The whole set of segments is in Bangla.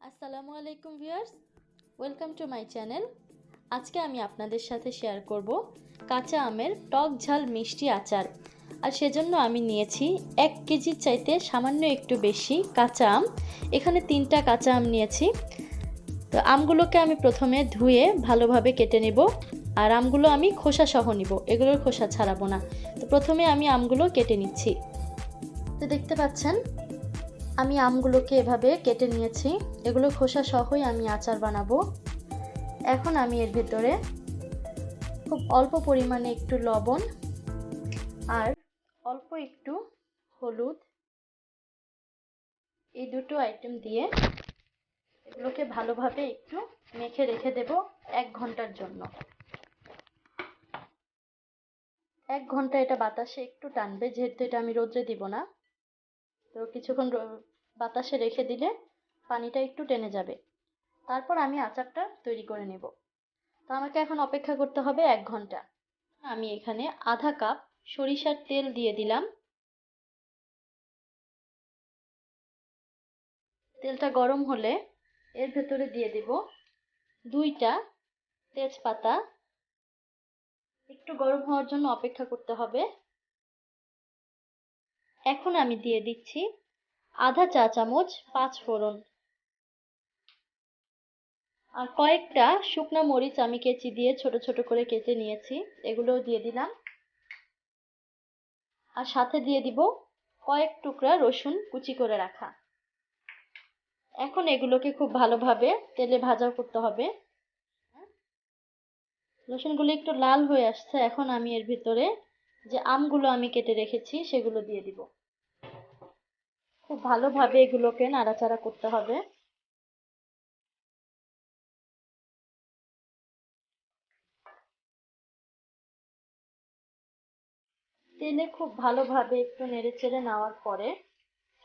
আসসালামু আলাইকুম viewers, welcome to my channel. আজকে আমি আপনাদের সাথে শেয়ার করব কাঁচা আমের টক ঝাল মিষ্টি আচার। আর সেজন্য আমি নিয়েছি 1 কেজির চাইতে সামান্য একটু বেশি কাঁচা আম। এখানে 3টা কাঁচা আম নিয়েছি। তো আমগুলোকে আমি প্রথমে ধুয়ে ভালোভাবে কেটে নেব। আর আমগুলো আমি খোসা সহ নিব, এগুলোর খোসা ছাড়াবো না। তো প্রথমে আমি আমগুলো কেটে নিচ্ছি। তো দেখতে পাচ্ছেন আমি আমগুলোকে এভাবে কেটে নিয়েছি। এগুলো খোসা সহই আমি আচার বানাবো। এখন আমি এর ভেতরে খুব অল্প পরিমাণে একটু লবণ আর অল্প একটু হলুদ, এই দুটো আইটেম দিয়ে এগুলোকে ভালোভাবে একটু মেখে রেখে দেব 1 ঘন্টার জন্য। 1 ঘন্টা এটা বাতাসে একটু টানবে, যেহেতু এটা আমি রোদ্রে দিব না। তো কিছুক্ষণ বাতাসে রেখে দিলে পানিটা একটু টেনে যাবে। তারপর আমি আচারটা তৈরি করে নেব। তো আমাকে এখন অপেক্ষা করতে হবে 1 ঘন্টা। আমি এখানে আধা কাপ সরিষার তেল দিয়ে দিলাম। তেলটা গরম হলে এর ভেতরে দিয়ে দেব 2টা তেজপাতা। একটু গরম হওয়ার জন্য অপেক্ষা করতে হবে। এখন আমি দিয়ে দিচ্ছি আধা চা চামচ 5 ফোড়ন আর কয়েকটা শুকনো মরিচ আমি কেচি দিয়ে ছোট ছোট করে কেটে নিয়েছি, এগুলোও দিয়ে দিলাম। আর সাথে দিয়ে দিব কয়েক টুকরা রসুন কুচি করে রাখা। এখন এগুলোকে খুব ভালোভাবে তেলে ভাজা করতে হবে। রসুনগুলো একটু লাল হয়ে আসছে। এখন আমি এর ভিতরে যে আমগুলো আমি কেটে রেখেছি সেগুলো দিয়ে দিব। খুব ভালোভাবে এগুলোকে নাড়াচাড়া করতে হবে। তেলে খুব ভালোভাবে একটু নেড়েচেড়ে নেওয়ার পরে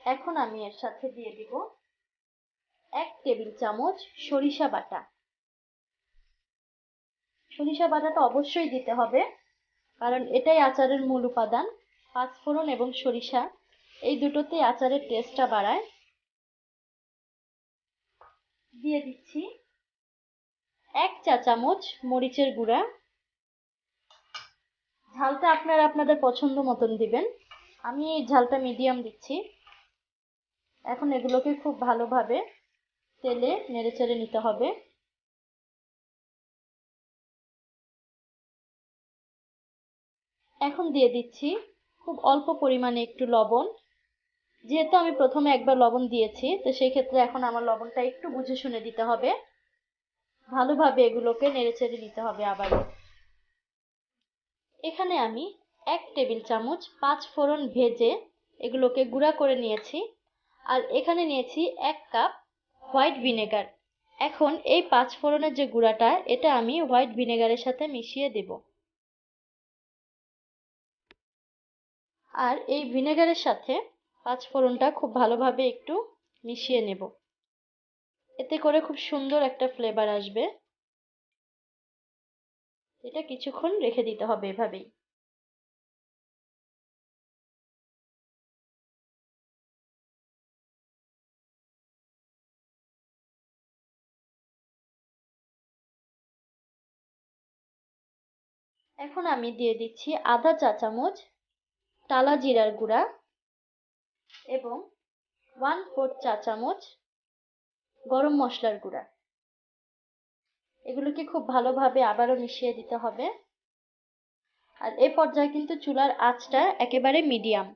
এখন আমি এর সাথে দিয়ে দিব 1 টেবিল চামচ সরিষা বাটা। সরিষা বাটাটা অবশ্যই দিতে হবে, কারণ এটাই আচারের মূল উপাদান। 5 ফোড়ন এবং সরিষা এই দুটোতেই আচারের টেস্টটা বাড়ায়। দিয়ে দিচ্ছি 1 চা চামচ মরিচের গুঁড়া। ঝালটা আপনারা আপনাদের পছন্দ মতন দিবেন। আমি এই ঝালটা মিডিয়াম দিচ্ছি। এখন এগুলোকে খুব ভালোভাবে তেলে নেড়েচেড়ে নিতে হবে। এখন দিয়ে দিচ্ছি খুব অল্প পরিমাণে একটু লবণ। যেহেতু আমি প্রথমে একবার লবণ দিয়েছি, তো সেই ক্ষেত্রে এখন আমার লবণটা একটু বুঝে শুনে দিতে হবে। ভালোভাবে এগুলোকে নেড়েচেড়ে নিতে হবে আবারও। এখানে আমি 1 টেবিল চামচ 5 ফোড়ন ভেজে এগুলোকে গুঁড়া করে নিয়েছি। আর এখানে নিয়েছি 1 কাপ হোয়াইট ভিনেগার। এখন এই 5 ফোড়নের যে গুঁড়াটা, এটা আমি হোয়াইট ভিনেগারের সাথে মিশিয়ে দেব। আর এই ভিনেগারের সাথে 5 ফোড়নটা খুব ভালোভাবে একটু মিশিয়ে নেব। এতে করে খুব সুন্দর একটা ফ্লেভার আসবে। এটা কিছুক্ষণ রেখে দিতে হবে এভাবেই। এখন আমি দিয়ে দিচ্ছি আধা চা চামচ টালা জিরার গুঁড়া এবং 1/4 চা চামচ গরম মশলার গুঁড়া। এগুলোকে খুব ভালোভাবে আবারও মিশিয়ে দিতে হবে। আর এই পর্যায়ে কিন্তু চুলার আঁচটা একেবারে মিডিয়াম।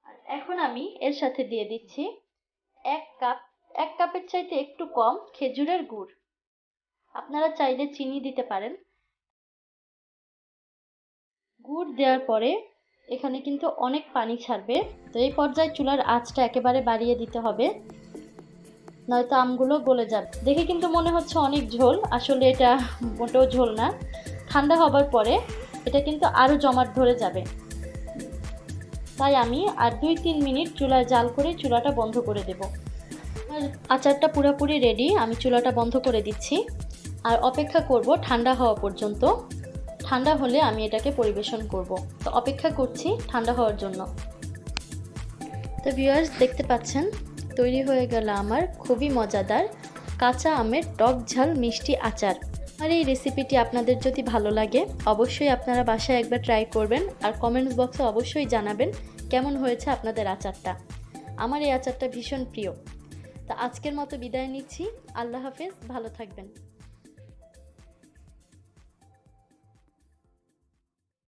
আর এখন আমি এর সাথে দিয়ে দিচ্ছি 1 কাপের চাইতে একটু কম খেজুরের গুড়। আপনারা চাইলে চিনি দিতে পারেন। গুড় দেওয়ার পরে এখানে কিন্তু অনেক পানি ছাড়বে। তো এই পর্যায়ে চুলার আঁচটা একেবারে বাড়িয়ে দিতে হবে, নয়তো আমগুলো গলে যাবে। দেখে কিন্তু মনে হচ্ছে অনেক ঝোল, আসলে এটা মোটেও ঝোল না। ঠান্ডা হবার পরে এটা কিন্তু আরো জমাট ধরে যাবে। তাই আমি আর 2-3 মিনিট চুলায় জাল করে চুলাটা বন্ধ করে দেব। আর আচারটা পুরোপুরি রেডি। আমি চুলাটা বন্ধ করে দিচ্ছি আর অপেক্ষা করব ঠান্ডা হওয়া পর্যন্ত। ঠান্ডা হলে আমি এটাকে পরিবেশন করব। তো অপেক্ষা করছি ঠান্ডা হওয়ার জন্য। তো ভিউয়ার্স দেখতে পাচ্ছেন তৈরি হয়ে গেল আমার খুবই মজাদার কাঁচা আমের টক ঝাল মিষ্টি আচার। আর এই রেসিপিটি আপনাদের যদি ভালো লাগে অবশ্যই আপনারা বাসায় একবার ট্রাই করবেন আর কমেন্টস বক্সে অবশ্যই জানাবেন কেমন হয়েছে আপনাদের আচারটা। আমার এই আচারটা ভীষণ প্রিয়। তা আজকের মতো বিদায় নিচ্ছি। আল্লাহ হাফেজ, ভালো থাকবেন।